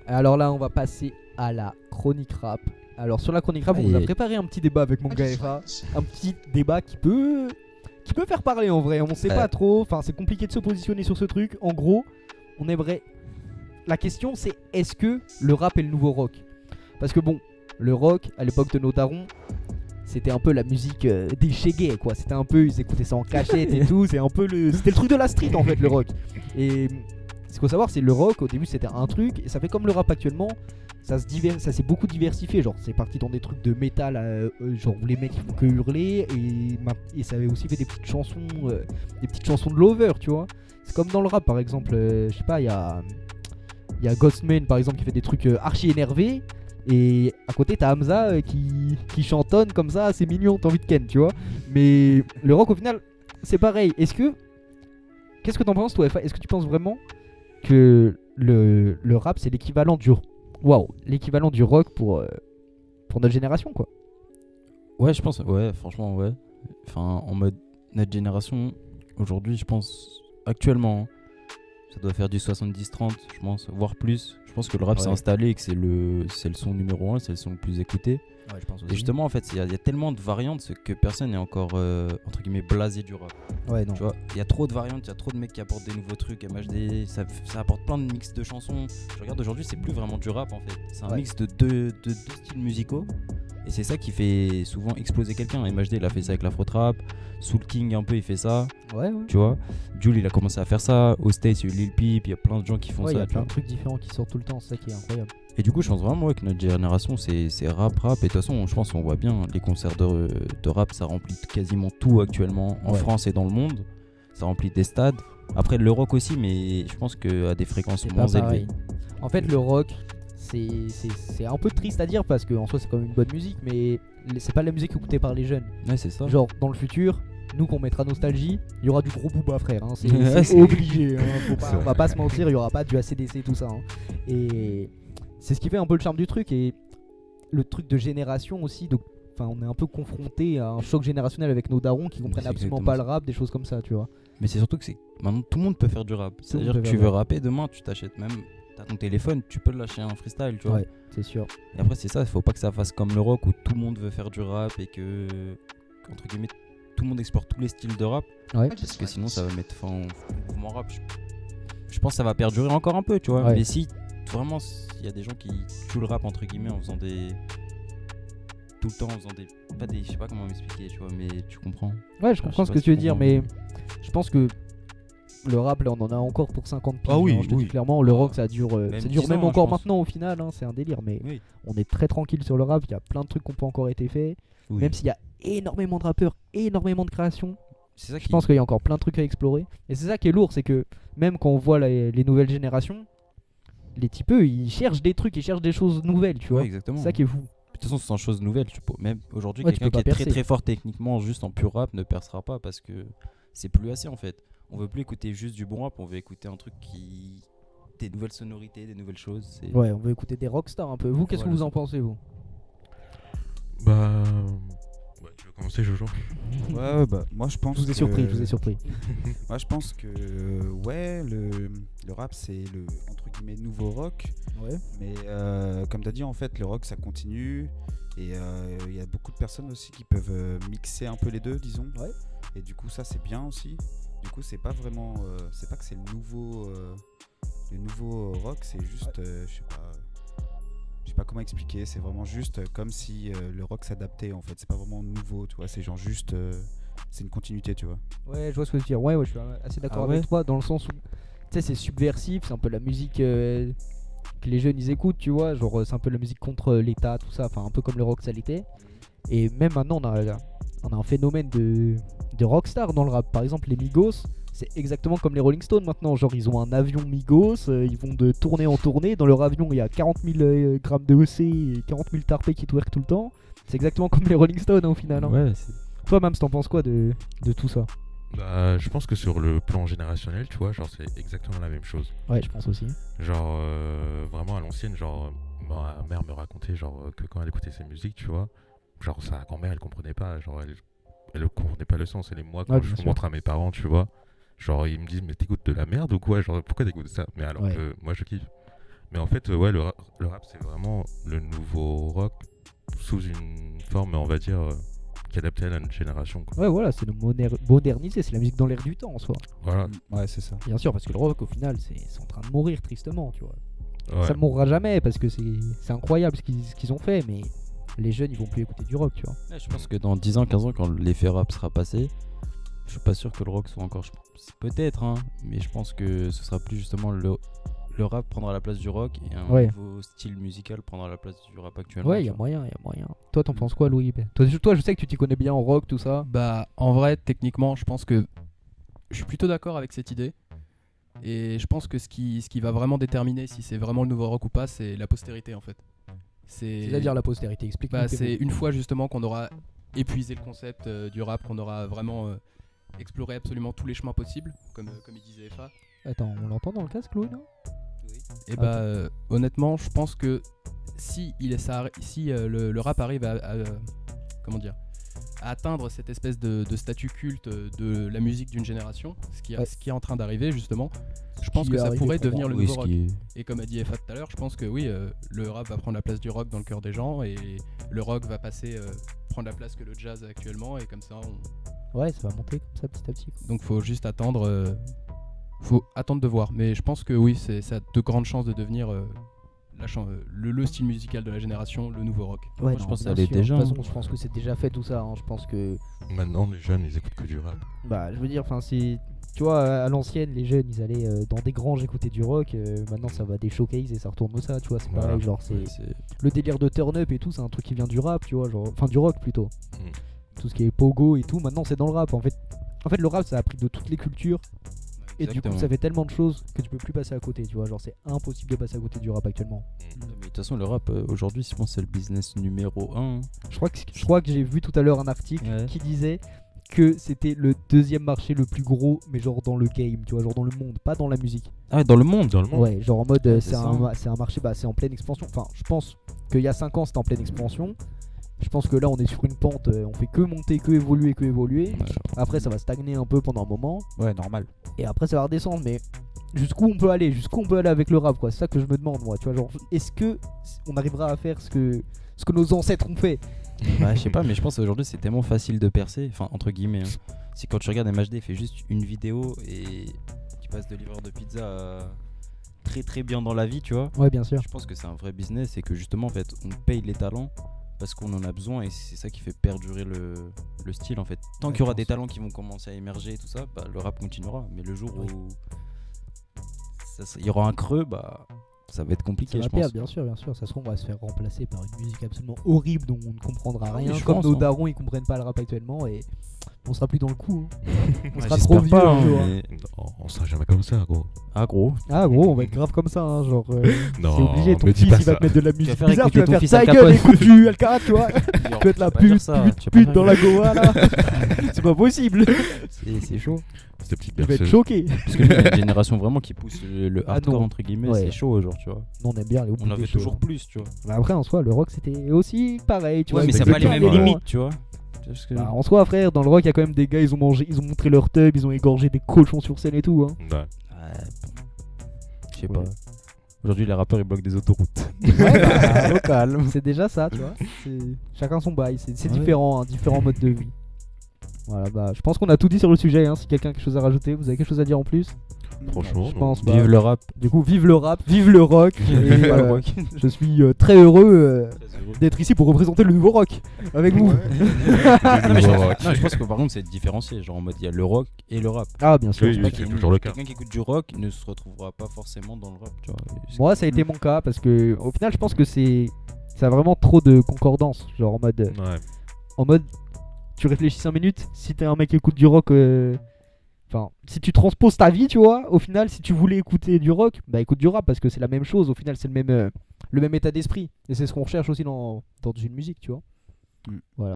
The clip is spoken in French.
Alors là, on va passer à la chronique rap. Alors sur la chronique rap, on vous a Aïe. préparé un petit débat avec mon gars Eva. Un petit débat qui peut faire parler en vrai. On sait pas trop. Enfin, c'est compliqué de se positionner sur ce truc. En gros, on aimerait. La question, c'est est-ce que le rap est le nouveau rock? Parce que bon, le rock à l'époque de nos darons, c'était un peu la musique des chégués quoi. C'était un peu, ils écoutaient ça en cachette et tout. C'était le truc de la street en fait, le rock. Et ce qu'il faut savoir, c'est le rock au début c'était un truc et ça fait comme le rap actuellement. Ça s'est beaucoup diversifié, genre c'est parti dans des trucs de métal, genre où les mecs ils font que hurler et ça avait aussi fait des petites chansons de lover, tu vois. C'est comme dans le rap par exemple, je sais pas, il y a Ghostman par exemple qui fait des trucs archi énervés et à côté t'as Hamza qui chantonne comme ça, c'est mignon, t'as envie de ken, tu vois. Mais le rock au final c'est pareil. Qu'est-ce que t'en penses toi, F.A. Est-ce que tu penses vraiment que le rap c'est l'équivalent l'équivalent du rock pour notre génération quoi? Ouais, je pense, ouais, franchement, ouais. Enfin, en mode, notre génération, aujourd'hui, je pense, actuellement, ça doit faire du 70-30, je pense, voire plus. Je pense que le rap s'est installé et que c'est le son numéro 1, c'est le son le plus écouté. Ouais, je pense aussi. Et justement, en fait, il y a tellement de variantes que personne n'est encore, entre guillemets, blasé du rap. Ouais, non. Tu vois, il y a trop de variantes, il y a trop de mecs qui apportent des nouveaux trucs, MHD, ça apporte plein de mix de chansons. Je regarde aujourd'hui, c'est plus vraiment du rap en fait. C'est un mix de deux styles musicaux. Et c'est ça qui fait souvent exploser quelqu'un. MHD, il a fait ça avec l'Afro Trap. Soul King, un peu, il fait ça. Ouais. Tu vois, Jul, il a commencé à faire ça. Au States, il y a eu Lil Peep, il y a plein de gens qui font ça. Il y a tu plein vois. de trucs différents qui sortent tout le temps, c'est ça qui est incroyable. Et du coup, je pense vraiment que notre génération, c'est rap. Et de toute façon, je pense qu'on voit bien, les concerts de rap, ça remplit quasiment tout actuellement en France et dans le monde. Ça remplit des stades. Après, le rock aussi, mais je pense qu'à des fréquences moins élevées. En fait, le rock, c'est un peu triste à dire parce qu'en soi, c'est quand même une bonne musique, mais c'est pas la musique écoutée par les jeunes. Ouais, c'est ça. Genre, dans le futur, nous, qu'on mettra Nostalgie, il y aura du gros Booba, frère. Hein. C'est obligé. Hein. On va pas se mentir, il y aura pas du ACDC, tout ça. Hein. Et c'est ce qui fait un peu le charme du truc. Et le truc de génération aussi. On est un peu confronté à un choc générationnel avec nos darons qui comprennent absolument pas le rap, des choses comme ça, tu vois. Mais c'est surtout que maintenant tout le monde peut faire du rap. C'est-à-dire que tu veux rapper demain, tu t'achètes même. T'as ton téléphone, tu peux lâcher un freestyle, tu vois. Ouais, c'est sûr. Et après, c'est ça, il faut pas que ça fasse comme le rock où tout le monde veut faire du rap et que, entre guillemets, tout le monde explore tous les styles de rap. Ouais. Parce que sinon, ça va mettre fin au mouvement rap. Je pense que ça va perdurer encore un peu, tu vois. Ouais. Mais si vraiment, il y a des gens qui jouent le rap, entre guillemets, en faisant des. Tout le temps, en faisant des. Pas des. Je sais pas comment m'expliquer, tu vois, mais tu comprends. Ouais, je comprends ce que tu veux dire, mais je pense que. Le rap, là, on en a encore pour 50 piges. Ah oui, je te dis clairement, le rock, ça dure même encore ans, maintenant au final. Hein, c'est un délire, mais on est très tranquille sur le rap. Il y a plein de trucs qui n'ont pas encore été faits. Oui. Même s'il y a énormément de rappeurs, énormément de créations. C'est ça je pense qu'il y a encore plein de trucs à explorer. Et c'est ça qui est lourd, c'est que même quand on voit les nouvelles générations, les types, eux, ils cherchent des trucs, ils cherchent des choses nouvelles, tu vois. Exactement. C'est ça qui est fou. De toute façon, c'est une chose nouvelle. Même aujourd'hui, Ouais, quelqu'un qui est très très fort techniquement, juste en pur rap, ne percera pas parce que c'est plus assez en fait. On veut plus écouter juste du bon rap, on veut écouter un truc qui. Des nouvelles sonorités, des nouvelles choses. Ouais, on veut écouter des rockstars un peu. Vous, qu'est-ce que vous en pensez, vous? Bah. Ouais, tu veux commencer, Jojo? Ouais, bah, moi je pense. Je vous ai surpris. Moi je pense que. Ouais, le rap c'est le entre guillemets nouveau rock. Ouais. Mais comme t'as dit, en fait, le rock ça continue. Et il y a beaucoup de personnes aussi qui peuvent mixer un peu les deux, disons. Ouais. Et du coup, ça c'est bien aussi. Du coup, c'est pas vraiment. C'est pas que c'est le nouveau rock, c'est juste. Je sais pas comment expliquer, c'est vraiment juste comme si le rock s'adaptait en fait. C'est pas vraiment nouveau, tu vois, c'est genre juste. C'est une continuité, tu vois. Ouais, je vois ce que tu veux dire. Ouais, je suis assez d'accord avec toi dans le sens où. Tu sais, c'est subversif, c'est un peu la musique que les jeunes ils écoutent, tu vois. Genre, c'est un peu la musique contre l'État, tout ça. Enfin, un peu comme le rock ça l'était. Et même maintenant, on a un phénomène de rockstar dans le rap. Par exemple, les Migos, c'est exactement comme les Rolling Stones maintenant. Genre, ils ont un avion Migos, ils vont de tournée en tournée. Dans leur avion, il y a 40 000 grammes de EC et 40 000 tarpés qui twerk tout le temps. C'est exactement comme les Rolling Stones au final. Hein. Ouais, toi, Mams, t'en penses quoi de tout ça? Bah, je pense que sur le plan générationnel, tu vois, genre c'est exactement la même chose. Ouais, je pense aussi. Genre, vraiment à l'ancienne, genre, ma mère me racontait genre que quand elle écoutait ses musiques, tu vois, genre sa grand-mère, elle comprenait pas, genre elle comprenait pas le sens. Et moi, quand je montre à mes parents, tu vois, genre ils me disent mais t'écoutes de la merde ou quoi, genre pourquoi t'écoutes ça? Mais alors que moi je kiffe. Mais en fait, ouais, le rap, c'est vraiment le nouveau rock sous une forme, on va dire, qui est adaptée à notre génération, quoi. Ouais, voilà, c'est le modernisé, c'est la musique dans l'air du temps en soi. Voilà. Ouais, c'est ça. Bien sûr, parce que le rock, au final, c'est en train de mourir tristement, tu vois. Ouais. Ça ne mourra jamais parce que c'est incroyable ce qu'ils ont fait, mais les jeunes, ils vont plus écouter du rock, tu vois. Ouais, je pense que dans 10 ans, 15 ans, quand l'effet rap sera passé, je suis pas sûr que le rock soit encore. Peut-être, hein, mais je pense que ce sera plus justement le rap prendra la place du rock et un nouveau style musical prendra la place du rap actuellement. Ouais, il y a moyen. Toi, t'en penses quoi, Louis? Toi, je sais que tu t'y connais bien en rock, tout ça. Bah, en vrai, techniquement, je pense que je suis plutôt d'accord avec cette idée. Et je pense que ce qui va vraiment déterminer si c'est vraiment le nouveau rock ou pas, c'est la postérité en fait. C'est-à-dire la postérité, explique. Bah, c'est une fois justement qu'on aura épuisé le concept du rap, qu'on aura vraiment exploré absolument tous les chemins possibles, comme il disait FA. Attends, on l'entend dans le casque, Louis, non? Et bah, honnêtement, je pense que si le rap arrive à atteindre cette espèce de statut culte de la musique d'une génération, ce qui est en train d'arriver justement, je pense que ça pourrait devenir le nouveau rock. Et comme a dit Efat tout à l'heure, je pense que oui, le rap va prendre la place du rock dans le cœur des gens et le rock va passer prendre la place que le jazz a actuellement et comme ça ouais, ça va monter comme ça petit à petit. Donc faut juste attendre de voir, mais je pense que oui, ça a de grandes chances de devenir le style musical de la génération, le nouveau rock. Ouais, je pense que ça l'est déjà. De toute façon, je pense que c'est déjà fait tout ça. Je pense que Maintenant, les jeunes, ils écoutent que du rap. bah, je veux dire, enfin, c'est, tu vois, à l'ancienne, les jeunes, ils allaient dans des granges écouter du rock. Maintenant, ça va des showcases et ça retourne au ça, tu vois. C'est pareil, genre, c'est le délire de turn up et tout, c'est un truc qui vient du rap, tu vois, genre, enfin du rock plutôt. Tout ce qui est pogo et tout, maintenant, c'est dans le rap. En fait, le rap, ça a pris de toutes les cultures. Et du coup, ça fait tellement de choses que tu peux plus passer à côté, tu vois. Genre, c'est impossible de passer à côté du rap actuellement. Mais de toute façon, le rap aujourd'hui, je pense, c'est le business numéro 1. Je crois que j'ai vu tout à l'heure un article qui disait que c'était le deuxième marché le plus gros, mais genre dans le game, tu vois, genre dans le monde, pas dans la musique. Ah, dans le monde. Ouais, genre en mode, c'est un marché, bah, c'est en pleine expansion. Enfin, je pense qu'il y a 5 ans, c'était en pleine expansion. Je pense que là on est sur une pente, on fait que monter, que évoluer. Ouais. Après ça va stagner un peu pendant un moment. Ouais, normal. Et après ça va redescendre, mais jusqu'où on peut aller avec le rap, quoi. C'est ça que je me demande, moi, tu vois, genre est-ce que on arrivera à faire ce que nos ancêtres ont fait? Bah, je sais pas, mais je pense qu'aujourd'hui c'est tellement facile de percer, enfin entre guillemets. C'est quand tu regardes MHD, il fait juste une vidéo et tu passes de livreur de pizza à très très bien dans la vie, tu vois. Ouais, bien sûr. Je pense que c'est un vrai business et que justement en fait on paye les talents parce qu'on en a besoin et c'est ça qui fait perdurer le style en fait. Tant qu'il y aura des talents qui vont commencer à émerger et tout ça, bah, le rap continuera. Mais le jour où il y aura un creux, bah ça va être compliqué, ça va je pense. Bien sûr. Ça se trouve, on va se faire remplacer par une musique absolument horrible dont on ne comprendra rien. Oui, comme nos darons, ils comprennent pas le rap actuellement et on sera plus dans le coup. On sera trop vieux. Mais... On sera jamais comme ça, gros. Ah, gros. On va être grave comme ça, hein, genre. Non, c'est obligé, ton me dis fils pas il va ça. te mettre de la musique faire bizarre, tu écouter vas ton faire fils ta Al gueule, Capone. écoute du Alcarat, tu vois. Tu vas être la pute dans la Goa là. C'est pas possible. C'est chaud. Cette petite Je vais être berceuse. choqué. Parce que nous, il y a une génération vraiment qui pousse le hardcore non. entre guillemets, Ouais. c'est chaud, genre, tu vois. Non, on aime bien les On en veut toujours plus, tu vois. Bah après, en soi, le rock c'était aussi pareil, tu vois. mais avec ça le n'a pas les mêmes talent. limites, tu vois. Bah, en soi, frère, dans le rock, il y a quand même des gars, ils ont montré leur tub, ils ont égorgé des cochons sur scène et tout. Hein. Ouais. Je sais pas. Aujourd'hui, les rappeurs ils bloquent des autoroutes. Ouais, Local. C'est déjà ça, tu vois. Chacun son bail, c'est Ouais. différent, différents modes de vie. Voilà, bah, je pense qu'on a tout dit sur le sujet. Hein. Si quelqu'un a quelque chose à rajouter, vous avez quelque chose à dire en plus? Franchement, Je non. pense. Vive le rap. Du coup, vive le rap, vive le rock. Et, Pas le rock. je suis très heureux d'être ici pour représenter le nouveau rock avec vous. Non, mais Nouveau rock. je pense que par contre c'est différencié, genre en mode il y a le rock et le rap. Ah, bien sûr. Oui, C'est pas c'est qu'il y a toujours le cas. Quelqu'un qui écoute du rock ne se retrouvera pas forcément dans le rap, tu vois. Moi, ça a été mon cas parce que au final, je pense que ça a vraiment trop de concordance, genre en mode tu réfléchis 5 minutes, si t'es un mec qui écoute du rock, enfin, si tu transposes ta vie, tu vois, au final, si tu voulais écouter du rock, bah écoute du rap parce que c'est la même chose, au final, c'est le même état d'esprit. Et c'est ce qu'on recherche aussi dans une musique, tu vois. Voilà.